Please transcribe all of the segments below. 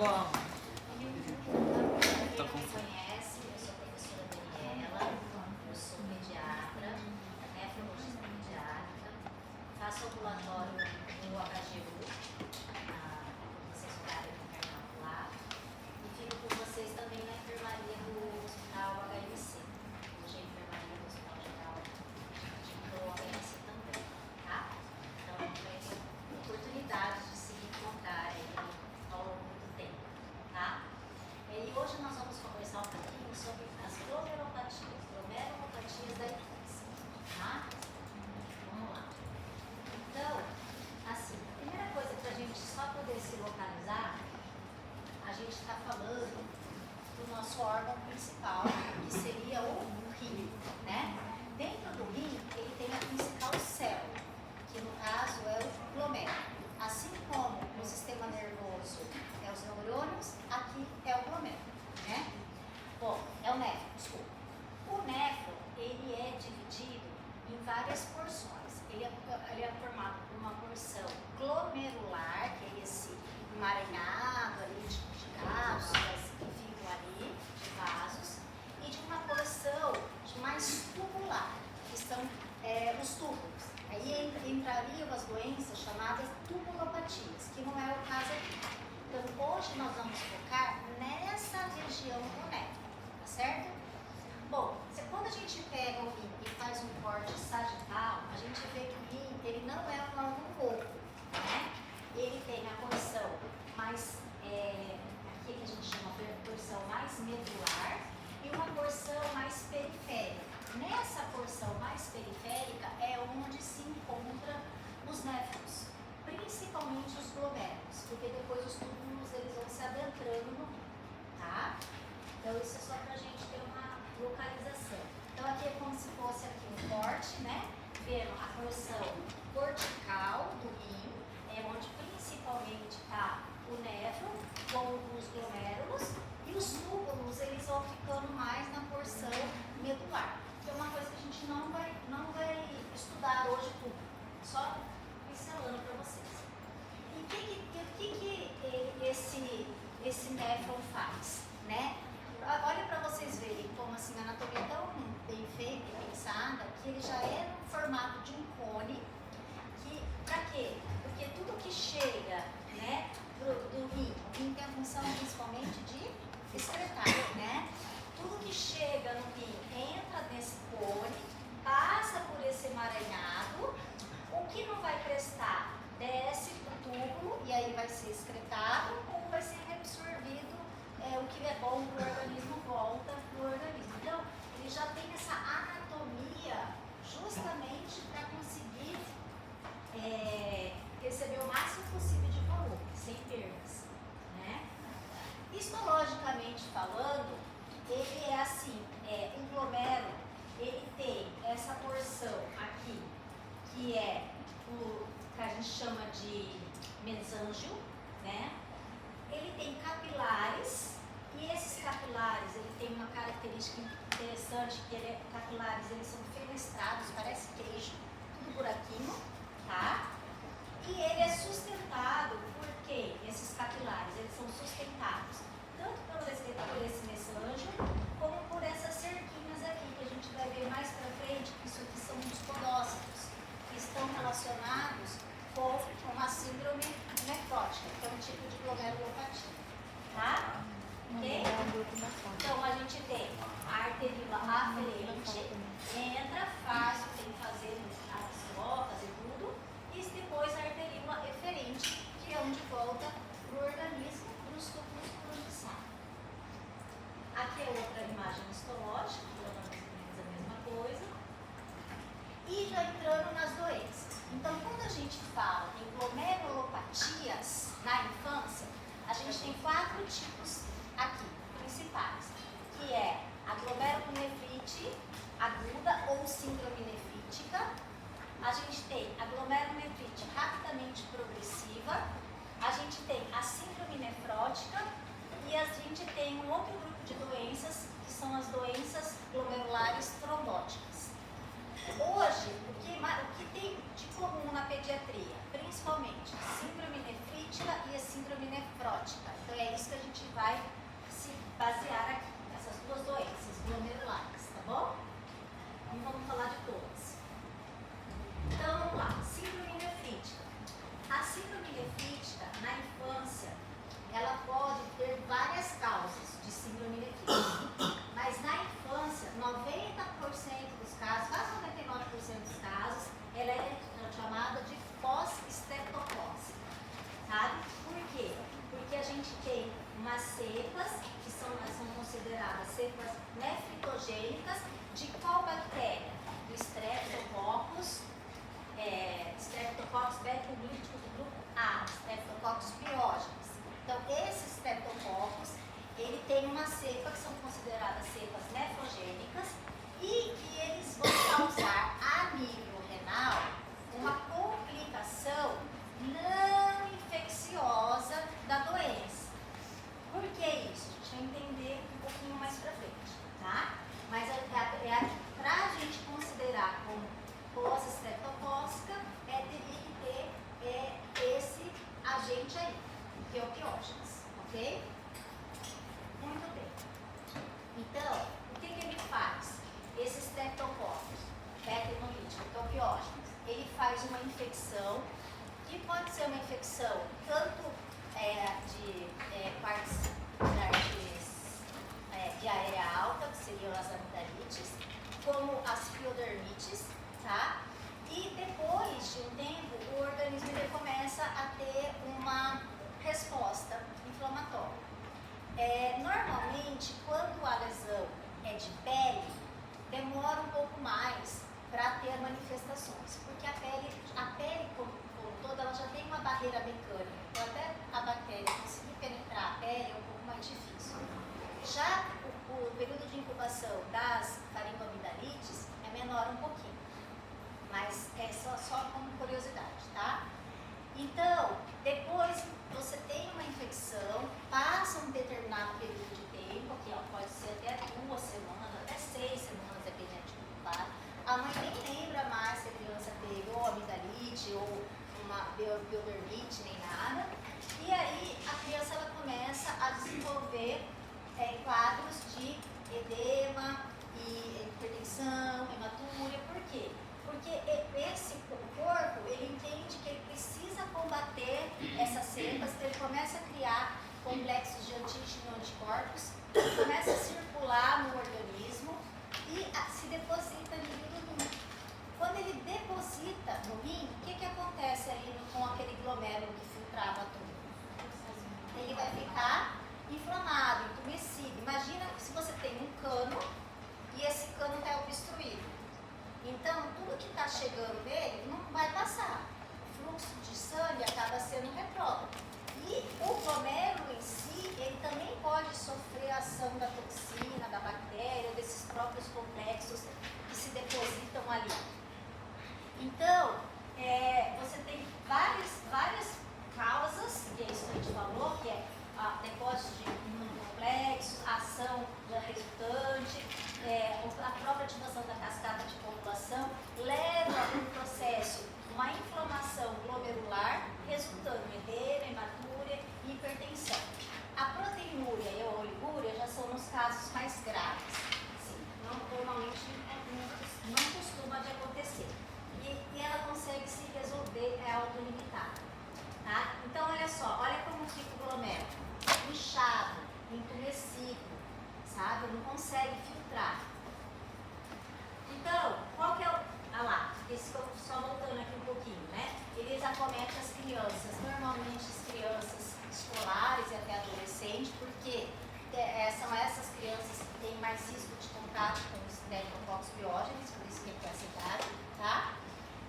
Vamos. Quem não me conhece, eu sou a professora Daniela, eu sou pediatra, nefrologista pediátrica, faço ambulatório no HGU, na Licenciatura Internacional, e fico com vocês também na enfermaria do Hospital HMC. Hoje é a enfermaria do Hospital Geral do HMC também, tá? Então, a gente vai ter oportunidade de se encontrar aí ao longo do tempo, tá? E hoje nós vamos conversar um pouquinho sobre as glomerulopatias da infância, tá? Vamos lá. Então, assim, a primeira coisa para a gente só poder se localizar, a gente está falando do nosso órgão principal, que seria o rim, né? Dentro do rim, ele tem a principal célula, que no caso é o glomérulo. Assim como no sistema nervoso é os neurônios, aqui é o glomérulo, né? Bom, é o néfron, desculpa. O néfron, ele é dividido em várias porções. Ele é formado por uma porção glomerular, que é esse emaranhado ali de cápsulas que ficam ali, de vasos, e de uma porção mais tubular, que são os túbulos. Aí entrariam as doenças chamadas tubulopatias, que não é o caso aqui. Então, hoje nós vamos focar nessa região do néfron, tá certo? Bom, quando a gente pega o rim e faz um corte sagital, a gente vê que o rim, ele não é um órgão oco, né? Ele tem a porção mais, aqui que a gente chama de porção mais medular e uma porção mais periférica. Nessa porção mais periférica é onde se encontram os néfrons, principalmente os glomérulos, porque depois os túbulos eles vão se adentrando no rim, tá? Então isso é só para a gente ter uma localização. Então aqui é como se fosse aqui um corte, né? Vendo a porção cortical do rim, é onde principalmente está o néfron com os glomérulos, e os túbulos eles vão ficando mais na porção medular. Que é uma coisa que a gente não vai estudar hoje tudo, só pincelando para vocês. E o que esse néfron faz, né? Olha para vocês verem como assim, a anatomia é tão bem feita e pensada, que ele já é no formato de um cone, que, para quê? Porque tudo que chega, né, do rim, o rim tem a função principalmente de excretar, né? Tudo que chega no rim entra nesse cone, passa por esse emaranhado, o que não vai prestar desce para o túbulo e aí vai ser excretado ou vai ser reabsorvido, o que é bom para o organismo volta para o organismo. Então, ele já tem essa anatomia justamente para conseguir receber o máximo possível de volume, sem perdas, né? Histologicamente falando, ele é assim, um glomérulo, ele tem essa porção aqui, que é o que a gente chama de mesângio, né? Ele tem capilares, e esses capilares, ele tem uma característica interessante, que capilares, eles são fenestrados, parece queijo, tudo buraquinho, tá? E ele é sustentado, porque esses capilares, eles são sustentados tanto por esse mesângio, como por essas cerquinhas aqui, que a gente vai ver mais pra frente, que isso aqui são os podócitos, que estão relacionados com a síndrome nefrótica, que é um tipo de glomerulopatia, tá? Ok? Então, a gente tem a arteríola aferente, entra, faz o que tem que fazer as trocas e tudo, e depois a arteríola eferente, que é onde volta para o organismo e os túbulos por onde sai. Aqui é outra imagem histológica, que é mais ou menos a mesma coisa. E já entrando nas doenças. Então, quando a gente fala em glomerulopatias na infância, a gente tem 4 tipos aqui, principais, que é a glomerulonefrite aguda ou síndrome nefrítica. A gente tem a glomerulonefrite rapidamente progressiva, a gente tem a síndrome nefrótica e a gente tem um outro grupo de doenças, que são as doenças glomerulares trombóticas. Hoje, o que tem de comum na pediatria? Principalmente síndrome nefrítica e a síndrome nefrótica. Então é isso que a gente vai se basear aqui, nessas duas doenças glomerulares, tá bom? E vamos falar de todas. Então vamos lá, síndrome nefrítica. A síndrome nefrítica, na infância, ela pode ter várias causas de síndrome nefrítica. Mas na infância, 90% dos casos, quase 99% dos casos, ela é chamada de pós-estreptocose, sabe? Por quê? Porque a gente tem umas cepas, que são consideradas cepas nefritogênicas, de qual bactéria? Do Streptococcus, Streptococcus beta-glútico do grupo A, Streptococcus pyogenes. Então, esses Streptococcus, ele tem uma cepa que são consideradas cepas nefrogênicas e que eles vão causar a nível renal uma complicação não infecciosa da doença. Por que isso? A gente vai entender um pouquinho mais pra frente, tá? Mas para a gente considerar como pós-estreptocócica, teria que ter esse agente aí, que é o piógenes, ok? Muito bem. Então, o que ele faz? Esse Streptococcus beta-hemolítico, que é o piógenes, ele faz uma infecção, que pode ser uma infecção tanto de partes diarreia alta, que seriam as amigdalites, como as piodermites, tá? E depois de um tempo, o organismo ele começa a ter uma resposta inflamatória. Normalmente, quando a lesão é de pele, demora um pouco mais para ter manifestações, porque a pele como toda, ela já tem uma barreira mecânica, então até a bactéria conseguir penetrar a pele é um pouco mais difícil. Já o período de incubação das faringoamidalites é menor um pouquinho, mas é só como curiosidade, tá? Então, depois você tem uma infecção, passa um determinado período de tempo, que pode ser até 2 semanas, até 6 semanas, dependendo de como tá. A mãe nem lembra mais se a criança teve ou amidalite ou uma piodermite, nem nada. E aí a criança ela começa a desenvolver quadros de edema e hipertensão, hematúria. Por quê? Porque esse corpo, ele entende que ele precisa combater essas cepas, então ele começa a criar complexos de antígeno e anticorpos, começa a circular no organismo e se deposita no rim. Quando ele deposita no rim, o que acontece ali com aquele glomérulo que filtrava tudo? Ele vai ficar inflamado, entumecido. Imagina se você tem um cano e esse cano está obstruído. Então, tudo que está chegando nele não vai passar. O fluxo de sangue acaba sendo retrógrado. E o glomérulo em si, ele também pode sofrer a ação da toxina, da bactéria, desses próprios complexos que se depositam ali. Então, você tem várias causas, que é isso que a gente falou, que é depósito de imunocomplexo, ação da resultante, a própria ativação da cascata de coagulação leva a um processo, uma inflamação glomerular, resultando em edema, hematúria e hipertensão. A proteinúria e a oligúria já são nos casos mais graves. Sim, normalmente não costuma de acontecer. E ela consegue se resolver, autolimitada. Tá? Então, olha só, olha como fica o glomérulo. Inchado, entumecido, sabe? Não consegue filtrar. Então, qual que é o... Ah lá, só voltando aqui um pouquinho, né? Eles acometem as crianças, normalmente as crianças escolares e até adolescentes, porque são essas crianças que têm mais risco de contato com os Streptococcus pyogenes, por isso que é essa idade, tá?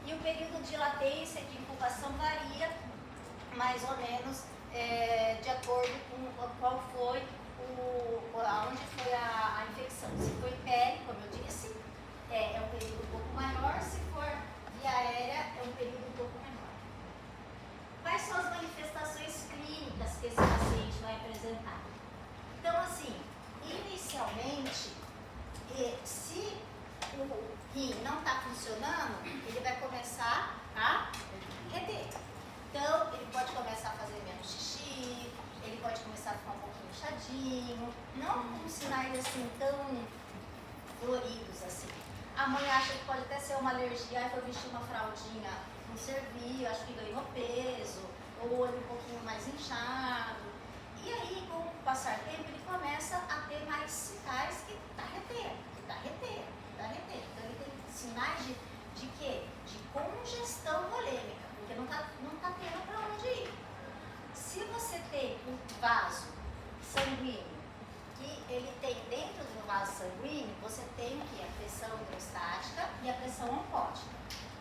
E o período de latência de incubação varia mais ou menos de acordo com qual foi onde foi a infecção. Se foi pele, como eu disse, é um período um pouco maior, se for via aérea, é um período um pouco menor. Quais são as manifestações clínicas que esse paciente vai apresentar? Então, assim, inicialmente, se rim não está funcionando, ele vai começar a reter. Então, ele pode começar a fazer menos xixi, ele pode começar a ficar um pouquinho inchadinho, não com sinais assim tão doloridos assim. A mãe acha que pode até ser uma alergia, aí foi vestir uma fraldinha, não serviu, acho que ganhou peso, ou o olho um pouquinho mais inchado. E aí, com o passar do tempo, ele começa a ter mais sinais que está retendo, que está retendo, que está retendo. Então, ele tem sinais de quê? De congestão volêmica, porque não tá tendo para onde ir. Se você tem um vaso sanguíneo, que ele tem dentro do vaso sanguíneo, você tem o que? A pressão hidrostática e a pressão oncótica,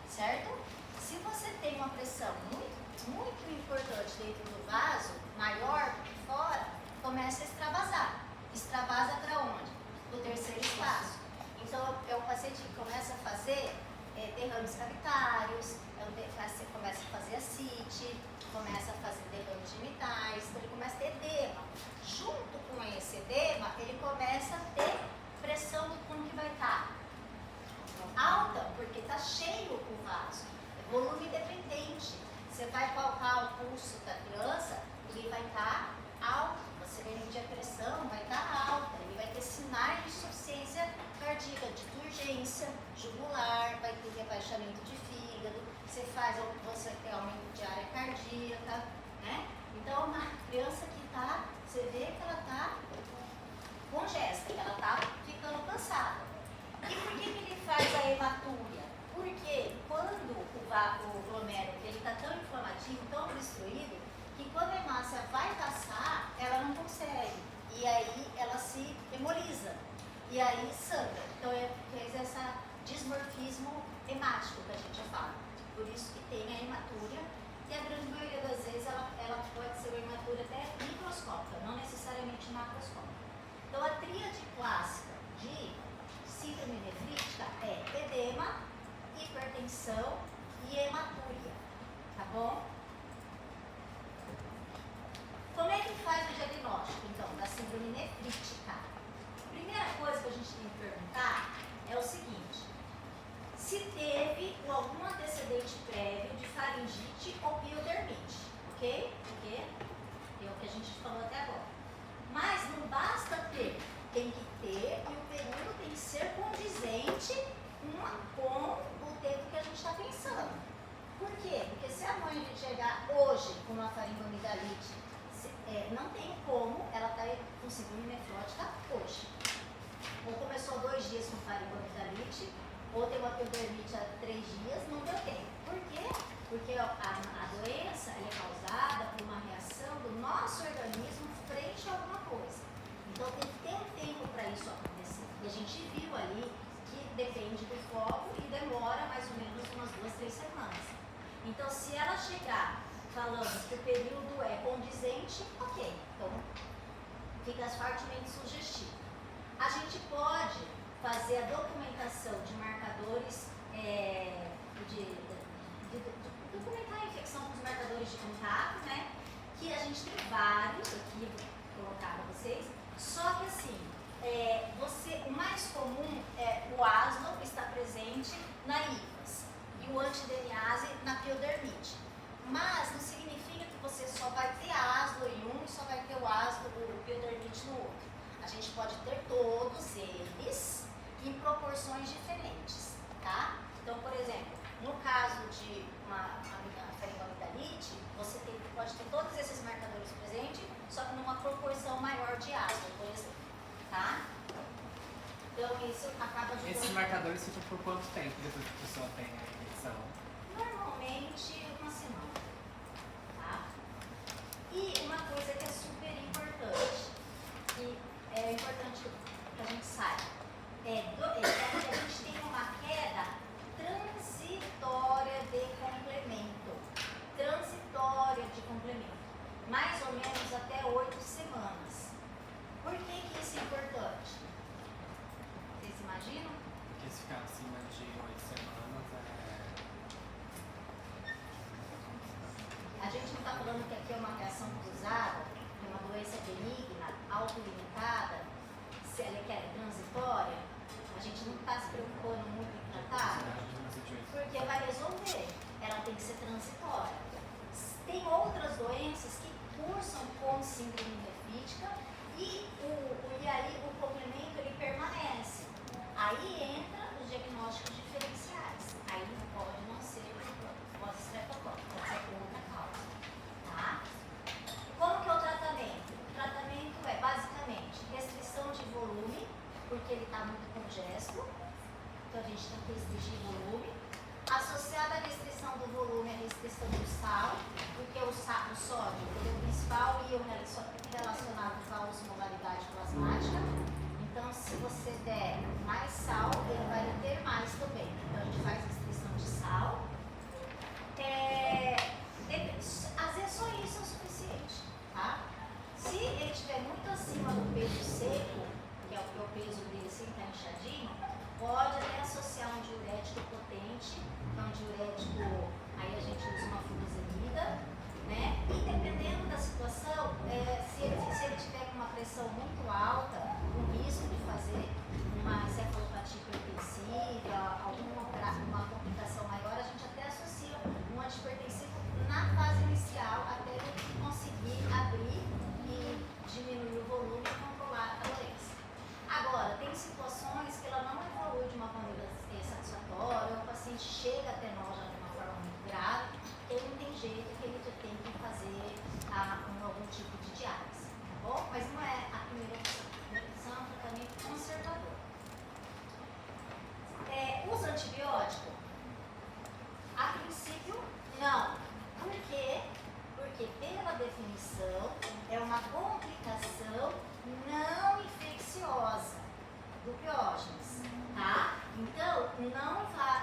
certo? Se você tem uma pressão muito importante dentro do vaso, maior do que fora, começa a extravasar. Extravasa para onde? No terceiro espaço. Então, é o paciente que começa a fazer derrames cavitários, você começa a fazer ascite, começa a fazer derrames genitais, então ele começa a ter edema. Junto com esse edema, ele começa a ter pressão do pulmão que vai estar alta, porque está cheio o vaso, é volume dependente. Você vai palpar o pulso da criança, ele vai estar alto, você vai medir a pressão, vai estar alta, ele vai ter sinais de insuficiência cardíaca, de urgência jugular, vai ter rebaixamento de fígado, você tem aumento de área cardíaca, né? Então, uma criança que está, você vê que ela está congesta, que ela está ficando cansada. E por que ele faz a hematúria? Porque quando o glomérulo está tão inflamativo, tão obstruído, que quando a hemácia vai passar, ela não consegue. E aí ela se hemoliza. E aí sangra. Então fez esse dismorfismo hemático que a gente fala. Por isso que tem a hematúria. E a grande maioria das vezes ela pode ser uma hematúria até microscópica, não necessariamente macroscópica. Então a tríade clássica de síndrome nefrítica é edema, hipertensão e hematúria, tá bom? Como é que faz o diagnóstico, então, da síndrome nefrítica? A primeira coisa que a gente tem que perguntar é o seguinte: se teve algum antecedente prévio de faringite ou piodermite, ok? Porque é o que a gente falou até agora. Mas não basta ter, tem que ter, e o período tem que ser condizente com o tempo que a gente está pensando. Por quê? Porque se a mãe chegar hoje com uma faringoamidalite, não tem como ela estar com síndrome nefrótica hoje. Ou começou 2 dias com faringoamidalite, ou tem uma piodermite há 3 dias, não deu tempo. Por quê? Porque a doença é causada por uma reação do nosso organismo frente a alguma coisa. Então tem que ter um tempo para isso acontecer. E a gente viu ali que depende do foco e demora mais ou menos umas 2, 3 semanas. Então, se ela chegar falando que o período é condizente, ok. Então, fica fortemente sugestivo. A gente pode fazer a documentação de marcadores, documentar a infecção com os marcadores de contato, né? Que a gente tem vários aqui, vou colocar para vocês. Só que assim, o mais comum é o asno está presente na IVAS e o antideniase na piodermite. Mas não significa que você só vai ter asno em um e só vai ter o piodermite no outro. A gente pode ter todos eles em proporções diferentes, tá? Então, por exemplo, no caso de uma faringoamidalite, você pode ter todos esses marcadores presentes, só que numa proporção maior de asno, por exemplo, tá? Então, isso acaba ajudando. Esses marcadores ficam por quanto tempo depois que a pessoa tem a infecção? Normalmente, uma semana, tá? E uma coisa que é super importante, que é importante que a gente saiba, que a gente tem uma queda transitória de complemento. Transitória de complemento. Mais ou menos até 8 semanas. Por que isso é importante? Vocês imaginam? Porque se ficar acima de 8 semanas A gente não está falando que aqui é uma reação cruzada, que é uma doença benigna, autolimitada, se ela é transitória. A gente não está se preocupando muito tratada? Porque vai resolver. Ela tem que ser transitória. Tem outras doenças que cursam com síndrome nefrítica e aí o complemento ele permanece. Aí entra os diagnósticos diferenciais. Aí pode não ser pós-estreptocócico, pode ser por outra causa. Tá? Como que é o tratamento? O tratamento é basicamente restrição de volume, porque ele está muito congesto, então a gente tem que restringir volume. Associada à restrição do volume é a restrição do sal, porque o sódio ele é o principal íon relacionado à osmolaridade plasmática. Então, se você der mais sal, ele vai ter mais também. Então, a gente faz restrição de sal. Às vezes só isso é o suficiente, tá? Se ele estiver muito acima do peso seco, que é o peso dele sempre inchadinho, pode até associar um diurético potente, que é um diurético, aí a gente usa uma furosemida, né? E dependendo da situação, se ele tiver com uma pressão muito alta, com risco de fazer uma encefalopatia hipertensiva, uma complicação maior, a gente até associa um antihipertensivo na fase inicial, até ele conseguir abrir e diminuir o volume e controlar a doença. Agora, tem situações que ela não evolui de uma maneira satisfatória, o paciente chega até nós já de uma forma muito grave, que ele não tem jeito, que ele tem que fazer algum tipo de diálise, tá bom? Mas não é a primeira opção. A primeira opção é um tratamento conservador. Usa antibiótico? A princípio, não. Por quê? Porque, pela definição, é uma complicação não infecciosa do Piógenes, tá? Então,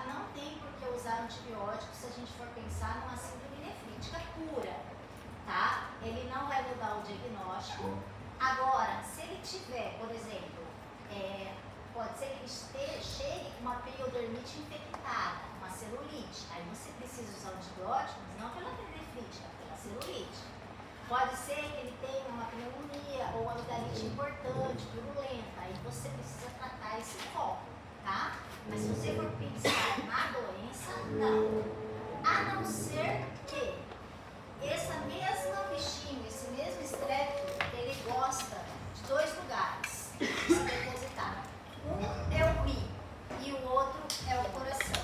não tem por que usar antibiótico se a gente for pensar numa síndrome nefrítica pura, tá? Ele não vai mudar o diagnóstico. Agora, se ele tiver, por exemplo, pode ser que ele chegue com uma periodermite infectada, uma celulite, aí você precisa usar antibiótico, mas não pela nefrítica, pela celulite. Pode ser que ele tenha uma pneumonia ou amidalite importante, virulenta, aí você precisa tratar esse foco, tá? Mas se você for pensar na doença, não. A não ser que essa mesma bichinho, esse mesmo estrépito, ele gosta de dois lugares de se depositar. Um é o rim e o outro é o coração.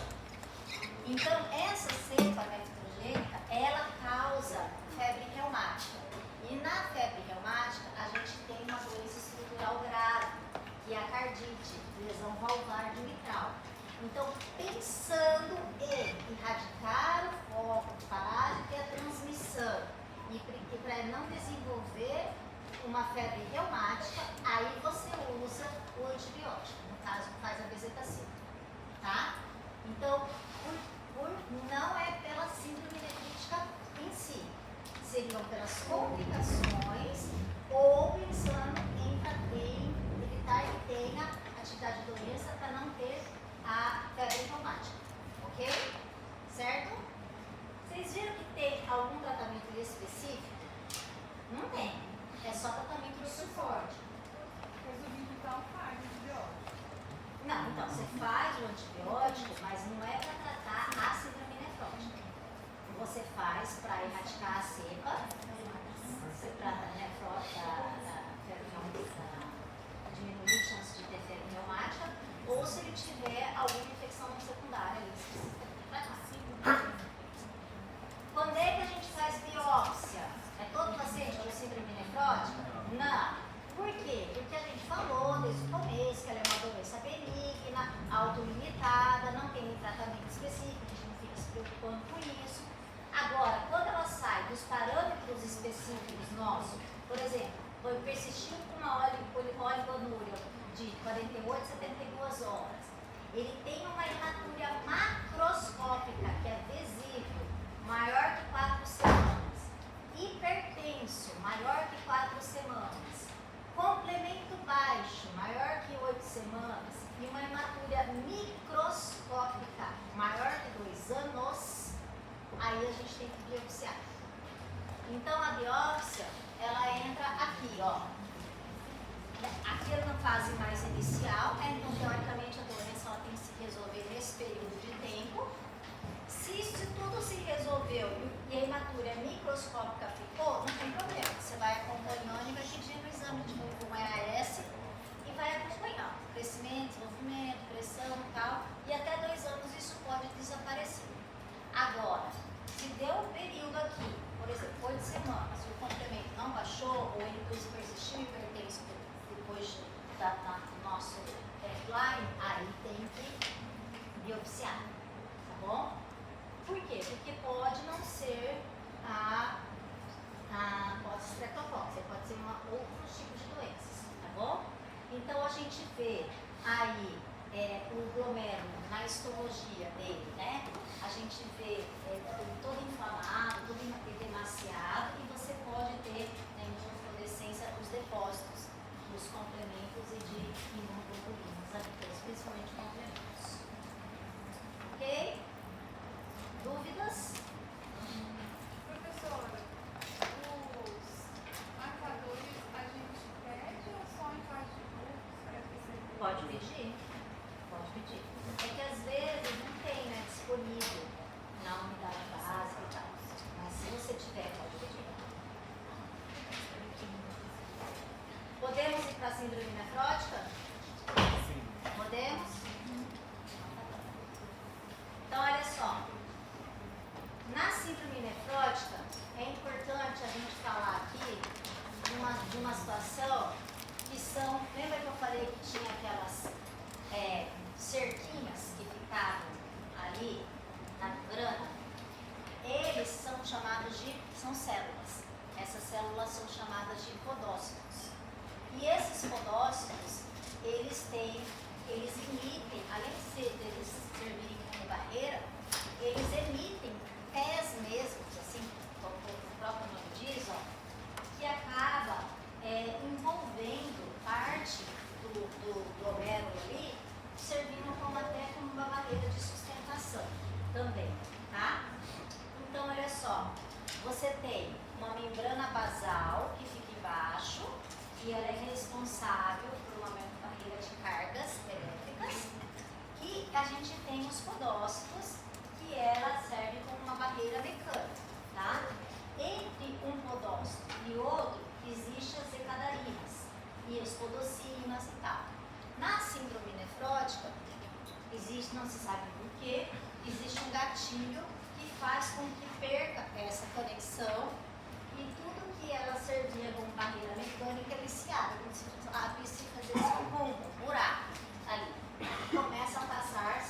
Então, essa cepa nefrogênica, ela causa febre reumática. E na febre reumática, a gente tem uma doença estrutural grave, que é a cardite, lesão valvar de mitral. Então, pensando em erradicar o foco, parar de ter a transmissão e para não desenvolver uma febre reumática, aí você usa o antibiótico, no caso faz a bezetacina, tá? Então, não é pela síndrome nefrítica em si, seriam pelas complicações ou pensando em evitar que tenha atividade de doença para não ter a febre reumática, ok? Certo? Vocês viram que tem algum tratamento específico? Não tem, é só tratamento de suporte. Resumindo, então, faz antibiótico. Não, então, você faz o antibiótico, mas não é para tratar a síndrome nefrótica. Você faz para erradicar a cepa, você trata a nefrótica, diminuir a chance de ter febre reumática, ou se ele tiver alguma infecção secundária, ele precisa tratar. Quando é que a gente faz biópsia? É todo paciente com síndrome nefrótica? Não. Por quê? Porque a gente falou desde o começo que ela é uma doença benigna, autolimitada, não tem nem tratamento específico, a gente não fica se preocupando com isso. Agora, quando ela sai dos parâmetros específicos nossos, por exemplo, persistiu com uma oligonúria de 48 a 72 horas, ele tem uma hematúria macroscópica, que é visível, maior que 4 semanas, hipertenso, maior que 4 semanas, complemento baixo, maior que 8 semanas, e uma hematúria microscópica, maior que 2 anos, aí a gente tem que biopsiar. Então a biópsia, ela entra aqui, ó. Aqui na fase mais inicial, então teoricamente a doença ela tem podem se resolver nesse período de tempo. Se tudo se resolveu e a hematura microscópica ficou, não tem problema. Você vai acompanhando e vai pedindo o exame de novo, um EAS, e vai acompanhando crescimento, desenvolvimento, pressão e tal, e até 2 anos isso pode desaparecer. Agora, se deu um período aqui, por exemplo, 8 semanas, e o complemento não baixou, ou ele persistiu hipertenso depois do nosso baseline, aí tem que biopsiar, tá bom? Por quê? Porque pode não ser pode ser streptococcus, pode ser outros tipos de doenças, tá bom? Então a gente vê aí o glomérulo na histologia dele, né? A gente vê todo inflamado, todo edemaciado, e você pode ter na immunofluorescência os depósitos dos complementos e de imunoglobulinas, principalmente complementos. Ok? Dúvidas? Professora, os marcadores a gente pede ou só em fase de grupos para receber? Pode pedir. Pode pedir. É que às vezes não tem, né, disponível na unidade básica e tal. Mas se você tiver, pode pedir. Podemos ir para a síndrome nefrótica? Sim. Podemos? Então, olha só. Na síndrome nefrótica, é importante a gente falar aqui de uma situação que são... Lembra que eu falei que tinha aquelas cerquinhas que ficavam ali na membrana? Eles são chamados de... são células. Essas células são chamadas de podócitos. E esses podócitos, eles emitem, além de eles servirem como barreira, eles emitem pés mesmos, assim, como o próprio nome diz, ó, que acaba envolvendo parte do glomérulo ali, servindo até como uma barreira de sustentação também, tá? Então, olha só, você tem uma membrana basal que fica embaixo, e ela é responsável por uma barreira de cargas elétricas, e a gente tem os podócitos, que ela serve como uma barreira mecânica, tá? Entre um podócito e outro, existem as ecadarinas e os podocimas e tal. Na síndrome nefrótica, existe, não se sabe por quê, existe um gatilho que faz com que perca essa conexão e tudo que ela servia como barreira mecânica, ele se abre, como se abrisse fazer um rombo, um buraco ali. Começam a passar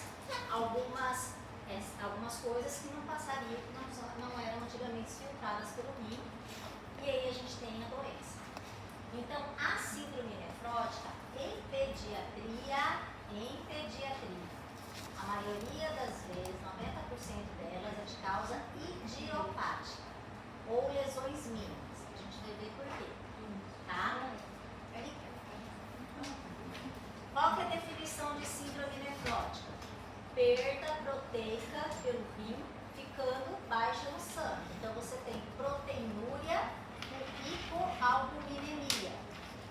algumas coisas que não passariam, que não eram antigamente filtradas pelo rim, e aí a gente tem a doença. Então, a síndrome nefrótica, em pediatria, a maioria das vezes, 90% delas, é de causa idiopática ou lesões mínimas. A gente vai ver por quê, tá? Qual que é a definição de síndrome nefrótica? Perda proteica pelo rim ficando baixa no sangue. Então você tem proteinúria e hipoalbuminemia.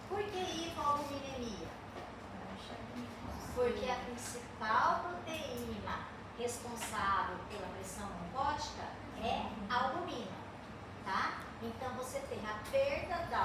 Por que hipoalbuminemia? Porque a principal proteína responsável pela pressão oncótica é a albumina, tá? Então você tem a perda da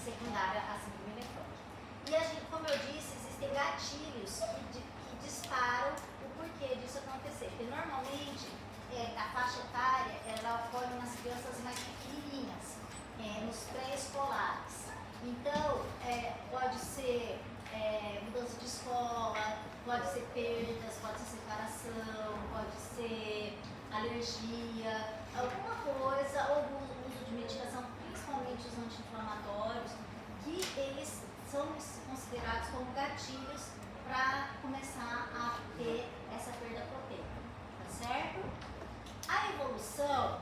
secundária à síndrome nefrótica. E a gente, como eu disse, existem gatilhos que disparam o porquê disso acontecer. Porque normalmente a faixa etária ela ocorre nas crianças mais pequenininhas, nos pré-escolares. Então, pode ser mudança de escola, pode ser perdas, pode ser separação, pode ser alergia, alguma coisa, ou uso de medicação, principalmente os anti-inflamatórios, que eles são considerados como gatilhos para começar a ter essa perda proteica, tá certo? A evolução,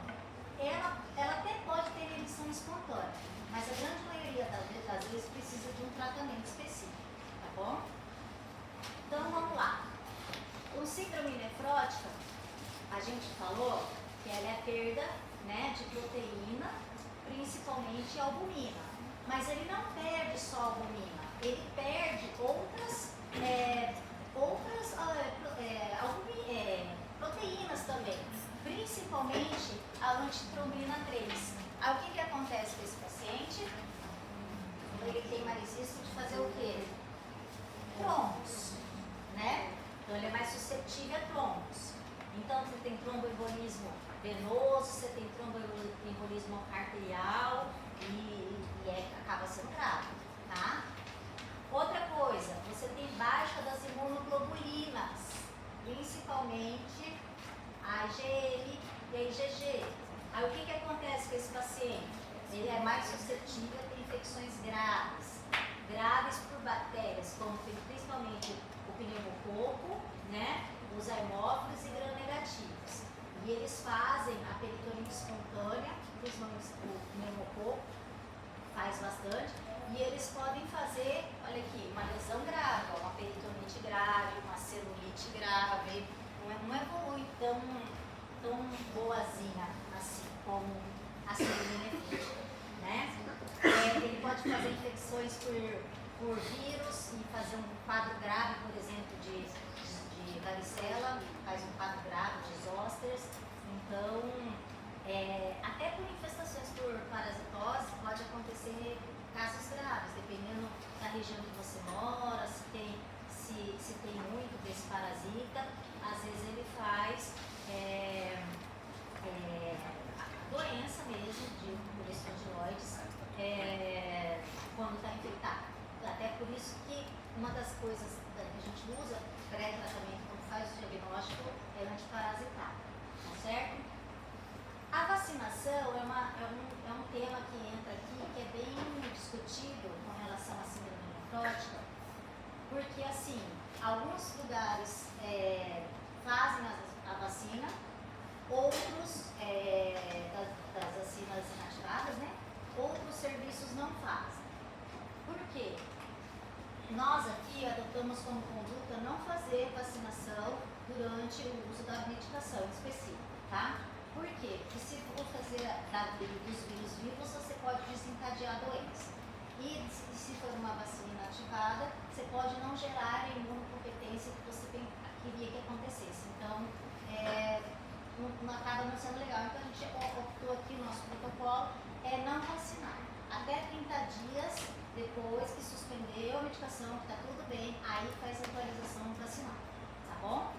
ela até pode ter remissão espontânea, mas a grande maioria das vezes precisa de um tratamento específico, tá bom? Então vamos lá. O síndrome nefrótica, a gente falou que ela é perda, né, de proteína, principalmente albumina. Mas ele não perde só albumina, ele perde outras proteínas também, principalmente a antitrombina 3. Aí o que acontece com esse paciente? Ele tem mais risco de fazer o quê? Trombos, né? Então ele é mais suscetível a trombos. Então você tem tromboembolismo venoso, você tem tromboembolismo arterial e acaba sendo grave, tá? Outra coisa, você tem baixa das imunoglobulinas, principalmente a IgM e a IgG. Aí o que acontece com esse paciente? Ele é mais suscetível a ter infecções graves por bactérias, como principalmente o pneumococo, né? Os haemófilos e gram-negativos. E eles fazem a peritonite espontânea, principalmente o pneumococo, faz bastante, e eles podem fazer, olha aqui, uma lesão grave, ó, uma peritonite grave, uma celulite grave, não evolui tão boazinha assim como a síndrome nefrítica, né? Ele pode fazer infecções por vírus e fazer um quadro grave, por exemplo, de varicela, faz um quadro grave de zósteres. Então, até por infestações por parasitose, pode acontecer casos graves, dependendo da região que você mora, se tem muito desse parasita, às vezes ele faz doença mesmo por espongiloides quando está infectado. Até por isso que uma das coisas que a gente usa pré-tratamento, quando faz o diagnóstico, é antiparasitário, tá certo? A vacinação é um tema que entra aqui, que é bem discutido com relação à síndrome nefrótica, porque assim, alguns lugares fazem a vacina, outros das vacinas inativadas, né? Outros serviços não fazem. Por quê? Nós aqui adotamos como conduta não fazer vacinação durante o uso da medicação específica, tá? Por quê? Porque se for fazer dos vírus vivos, você pode desencadear a doença. E se for uma vacina inativada, você pode não gerar a imunocompetência que você queria que acontecesse. Então, não acaba não sendo legal. Então, a gente optou aqui, o nosso protocolo é não vacinar. Até 30 dias depois que suspendeu a medicação, que está tudo bem, aí faz a atualização vacinal, tá bom?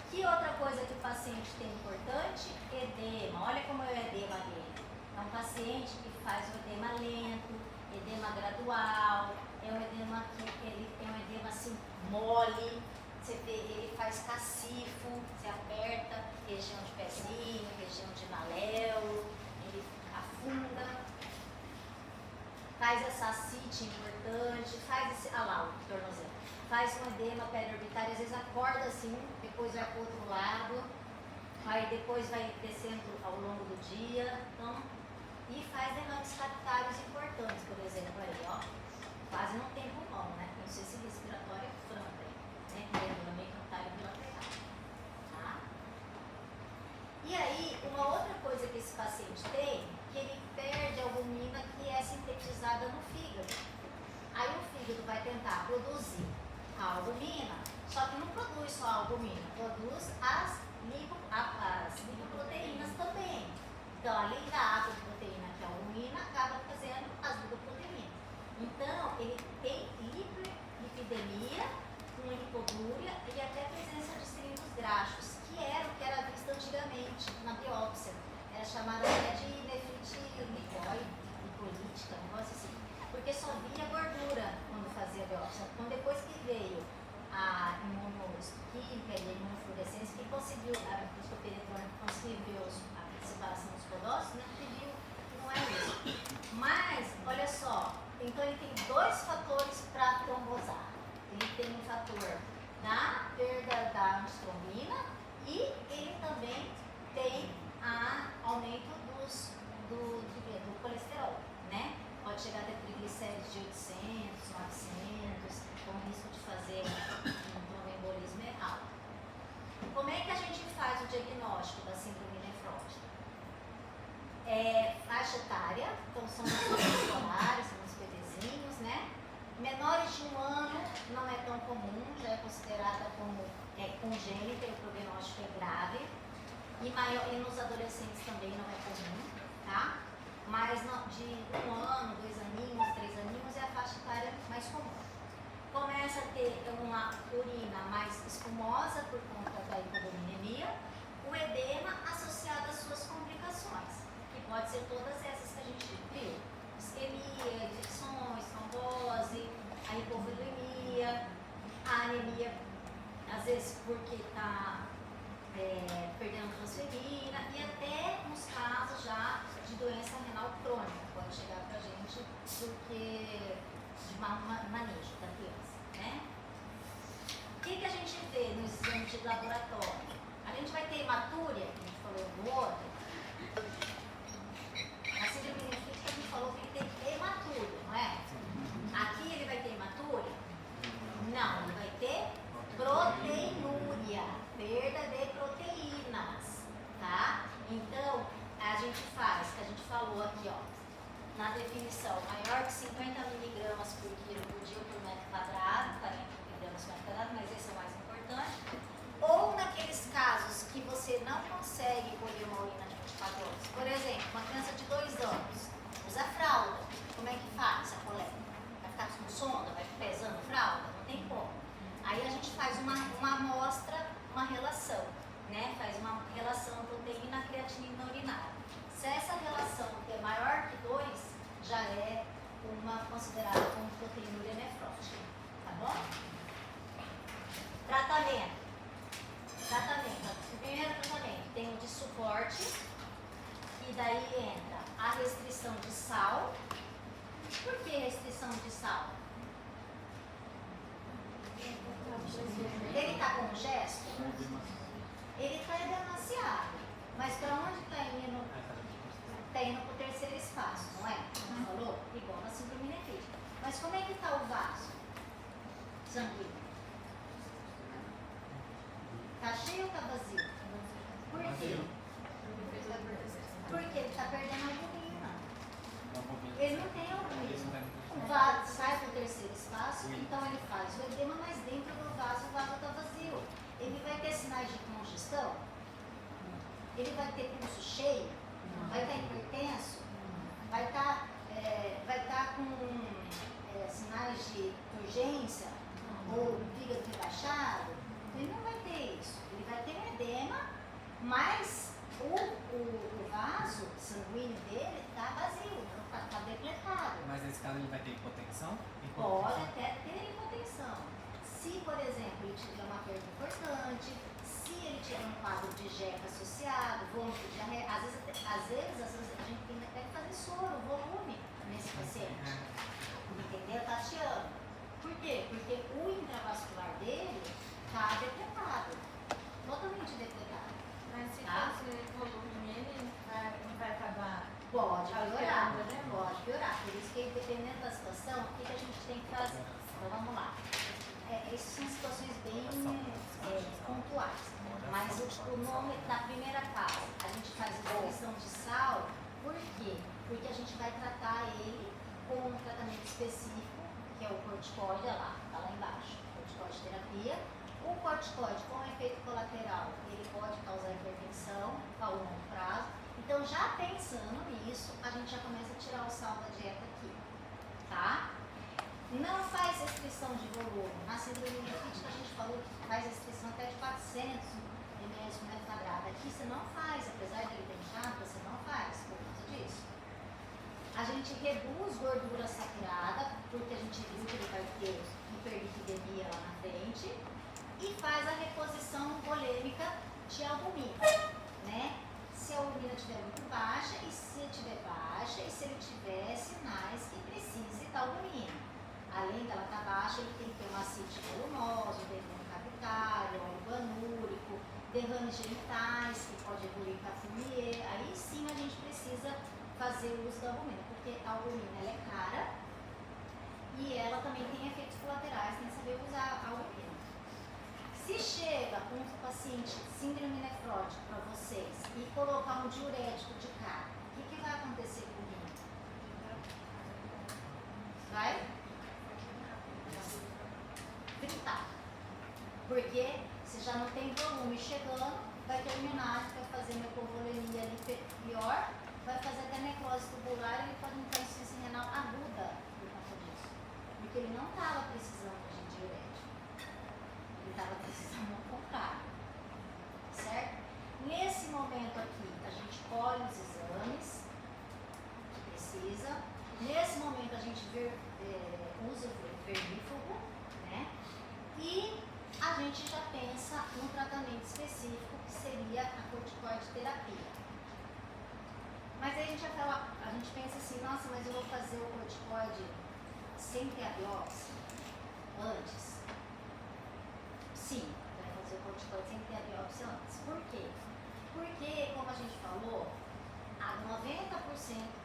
Que outra coisa que o paciente tem importante? Edema. Olha como é o edema dele. É um paciente que faz o edema lento, edema gradual, é um edema que ele tem um edema assim mole. Você vê, ele faz cacifo, você aperta região de pezinho, região de maléolo, ele afunda, faz essa ascite importante, faz esse, lá o tornozelo, faz um edema periorbitário, às vezes acorda assim, depois vai para o outro lado, aí depois vai descendo ao longo do dia, então, e faz derrames capitários importantes, por exemplo, aí, ó, quase não tem pulmão, né, não sei se respiratório é franco aí, né, que é derrame capitário bilateral, tá? E aí, uma outra coisa que esse paciente tem, que ele perde a albumina que é sintetizada no fígado. Aí o fígado vai tentar produzir a albumina, só que não produz só a albumina, produz as lipoproteínas também. Então, além da apoproteína, que é a albumina, acaba fazendo as lipoproteínas. Então, ele tem lipidemia, com lipodúria e até presença de cilindros graxos, que era o que era visto antigamente na biópsia. Era chamada até de nefrite lipolítica, um negócio assim. Porque só via gordura quando fazia a biópsia. Então, depois que veio a imunohistoquímica e a imunofluorescência, que conseguiu, a microscopia eletrônica conseguiu ver a participação dos podócitos, né, que viu que não é isso. Mas, olha só, então ele tem dois fatores para trombosar. Ele tem um fator da perda da angiospermina e ele também tem aumento do colesterol, né? Pode chegar a ter triglicéridos de 800, 900, com risco de fazer um tromboembolismo alto. Como é que a gente faz o diagnóstico da síndrome nefrótica? Faixa etária, então são os escolares, são os bebezinhos, né? Menores de 1 ano não é tão comum, já é considerada como congênita e o prognóstico é grave. E nos adolescentes também não é comum, tá? Mas de 1 ano, 2 aninhos, 3 aninhos é a faixa etária mais comum. Começa a ter uma urina mais espumosa por conta da hipovolemia, o edema associado às suas complicações, que pode ser todas essas que a gente viu: isquemia, infecções, trombose, a hipovolemia, a anemia, às vezes porque está perdendo transferina, e até nos casos já de doença renal crônica, pode chegar para a gente porque de manejo da criança, né? O que a gente vê no exame de laboratório? A gente vai ter hematúria, que a gente falou no outro. A síndrome nefrítica a gente falou que ele tem hematúria, não é? Aqui ele vai ter hematúria? Não, ele vai ter proteinúria, perda de proteínas, tá? Então, a gente faz, que a gente falou aqui, ó, na definição, maior que 50 miligramas por quilo por dia por metro quadrado, 40 miligramas por metro quadrado, mas esse é o mais importante. Ou naqueles casos que você não consegue colher uma urina de 24 horas. Por exemplo, uma criança de 2 anos usa fralda, como é que faz a coleta? Vai ficar com sonda, vai pesando fralda? Não tem como. Aí a gente faz uma amostra, uma relação, né? Faz uma relação proteína-creatinina urinária. Se essa relação é maior que 2, já é uma considerada como proteinúria nefrótica, tá bom? Tratamento. O primeiro tratamento tem o de suporte, e daí entra a restrição de sal. Por que restrição de sal? Ele está com gesto? Ele está demasiado. Mas para onde está indo? Está indo para o terceiro espaço, não é? Falou? Igual na síndrome nefrítica. Mas como é que está o vaso sanguíneo? Está cheio ou está vazio? Por quê? Porque ele está perdendo a albumina. Ele não tem albumina. O vaso sai para o terceiro espaço, então ele faz o edema, mas dentro do vaso o vaso está vazio. Ele vai ter sinais de congestão? Ele vai ter pulso cheio? Vai estar hipertenso? Vai estar com sinais de urgência? Ou fígado rebaixado? Ele não vai ter isso. Ele vai ter um edema, mas o vaso sanguíneo dele está vazio, está depletado. Mas nesse caso ele vai ter hipotensão? Pode até ter hipotensão. Se, por exemplo, ele tiver uma perda importante, se ele tiver um quadro de jeca associado, vômito, diarreia, às vezes a gente tem até que fazer soro, volume nesse paciente. Entendeu, Tatiana? Por quê? Porque o intravascular dele está depletado, totalmente depletado. Mas se Tá? fosse volume, ele vai acabar. Pode piorar, né? pode piorar. Por isso que, dependendo da situação, o que a gente tem que fazer? Então, vamos lá. Essas são situações bem pontuais. Mas o nome, na primeira fase, a gente faz a restrição de sal. Por quê? Porque a gente vai tratar ele com um tratamento específico, que é o corticoide, olha lá, está lá embaixo, corticoide terapia. O corticoide com efeito colateral, ele pode causar hipertensão a longo prazo. Então já tem gente já começa a tirar o sal da dieta aqui, tá? Não faz restrição de volume. Na síndrome nefrítica a gente falou que faz restrição até de 400 ml por metro quadrado. Aqui você não faz, apesar de ele ter inchado, você não faz por causa disso. A gente reduz gordura saturada, porque a gente viu que ele vai ter hiperlipidemia lá na frente, e faz a reposição volêmica de albumina, né? Se a albumina estiver muito baixa, e se estiver baixa, e se ele tiver sinais que precise da albumina. Além dela estar baixa, ele tem que ter uma ascite volumosa, derrame cavitário, óleo guanúrico, derrames genitais, que pode evoluir para fumier. Aí sim a gente precisa fazer o uso da albumina, porque a albumina ela é cara e ela também tem efeitos colaterais, tem que saber usar a albumina. Se chega um paciente síndrome nefrótica para vocês e colocar um diurético de cara, o que vai acontecer com o rim? Vai? Fritar. Porque você já não tem volume chegando, vai terminar, vai fazer uma hipovolemia ali pior, vai fazer até necrose tubular e ele pode entrar em insuficiência renal aguda por conta disso. Porque ele não estava precisando de diurético. Ele estava precisando ao contrário. Certo? Nesse momento aqui, a gente colhe os exames que precisa. Nesse momento, a gente usa o vermífugo, né? E a gente já pensa num tratamento específico que seria a corticoide terapia. Mas aí a gente pensa assim, nossa, mas eu vou fazer o corticoide sem ter a biópsia antes? Sim, vai fazer o corticoide sem ter a biópsia antes. Por quê? Porque, como a gente falou, a 90%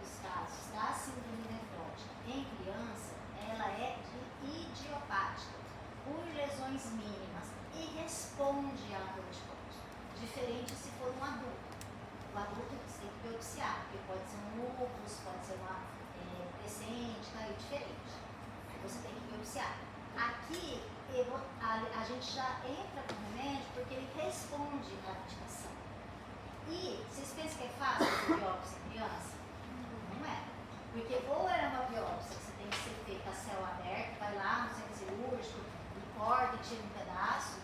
dos casos da síndrome nefrótica em criança, ela é idiopática, por lesões mínimas, e responde à corticoide. Diferente se for um adulto. O adulto você tem que biopsiar, porque pode ser um lúpus, pode ser uma crescente, tá aí diferente. Aí você tem que biopsiar. Aqui, a gente já entra com o remédio porque ele responde à medicação. E vocês pensam que é fácil fazer biópsia em criança? Não é. Porque ou era uma biópsia que você tem que ser feita a céu aberto, vai lá no centro cirúrgico, e corta e tira um pedaço,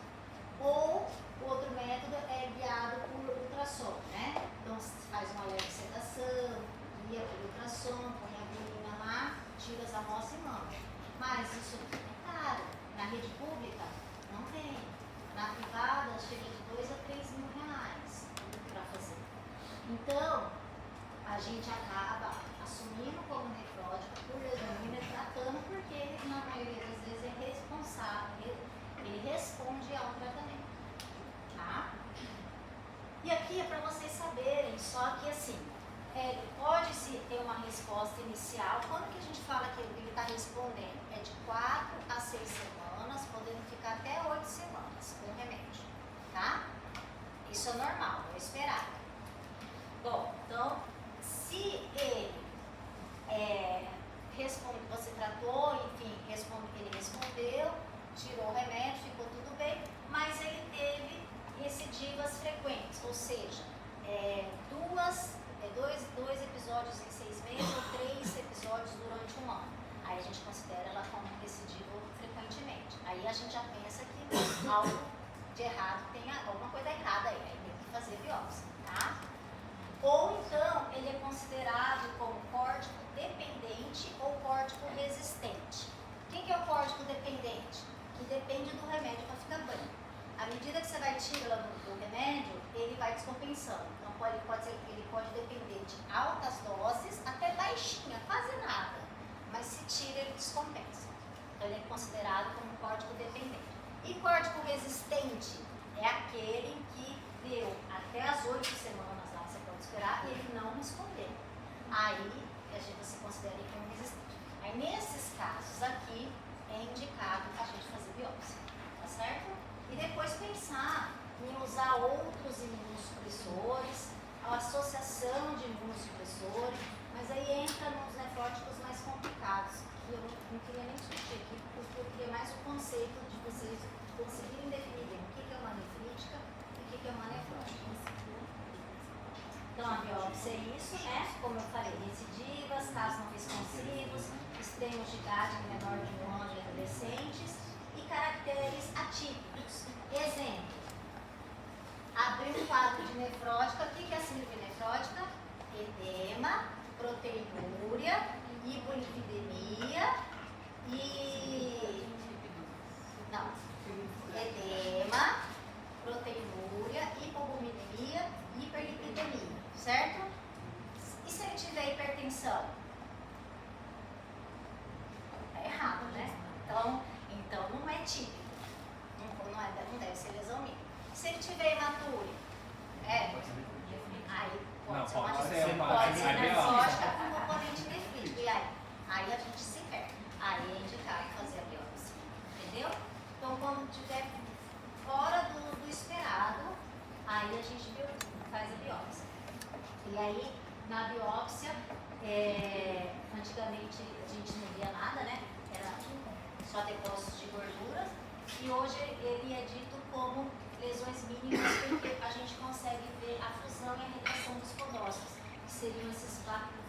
ou o outro método é guiado por ultrassom, né? Então você faz uma leve sedação, guia por ultrassom, põe a agulhinha lá, tira as amostras e manda. Mas isso aqui é caro. Na rede pública, não tem. Na privada, chega de 2 a 3 mil reais para fazer. Então, a gente acaba assumindo como nefrótico por lesão e tratando porque ele, na maioria das vezes, é responsável, ele responde ao tratamento. Tá? E aqui é para vocês saberem, só que assim, pode-se ter uma resposta inicial. Quando que a gente fala que ele está respondendo? É de 4 a 6 semanas, podendo ficar até 8 semanas com o remédio, tá? Isso é normal, é esperado. Bom, então, se ele responde, você tratou, enfim, ele respondeu, tirou o remédio, ficou tudo bem, mas ele teve recidivas frequentes, ou seja, dois episódios em 6 meses ou 3 episódios durante um ano. Aí a gente considera ela como recidivo frequentemente. Aí a gente já pensa que algo de errado, tem alguma coisa errada aí tem que fazer biópsia, tá? Ou então ele é considerado como córtico dependente ou córtico resistente. O que é o córtico dependente? Que depende do remédio para ficar bem. À medida que você vai tirando o remédio, ele vai descompensando. Então ele pode depender de altas doses até baixinha, quase nada. Mas se tira, ele descompensa. Então ele é considerado como córtico dependente. E córtico resistente é aquele em que deu até as 8 semanas lá, você pode esperar, e ele não respondeu. Aí você considera ele como resistente. Aí nesses casos aqui é indicado a gente fazer biópsia, tá certo? E depois pensar em usar outros imunossupressores, a associação de imunossupressores, mas aí entra nos nefróticos mais complicados, que eu não queria nem discutir aqui, porque eu queria mais o conceito de vocês conseguirem definir bem o que é uma nefrítica e o que é uma nefrótica. Então a biópsia é isso, né? Como eu falei, recidiva. nefrótica, o que é a síndrome nefrótica? Edema, proteinúria, hipolipidemia e... não. Edema, proteinúria, hipobuminemia e hiperlipidemia, certo? E se ele tiver hipertensão? É errado, né? Então não é típico. Não deve ser lesão mínima. Se ele tiver hematúria, aí pode ser uma nefrótica com componente nefrítico. E aí a gente se perde. Aí é indicado fazer a biópsia. Entendeu? Então quando estiver fora do esperado, aí a gente faz a biópsia. E aí na biópsia, antigamente a gente não via nada, né? Era só depósitos de gorduras. E hoje ele é dito como lesões mínimas porque a gente consegue ver a fusão e a retração dos podócitos, que seriam esses vácuos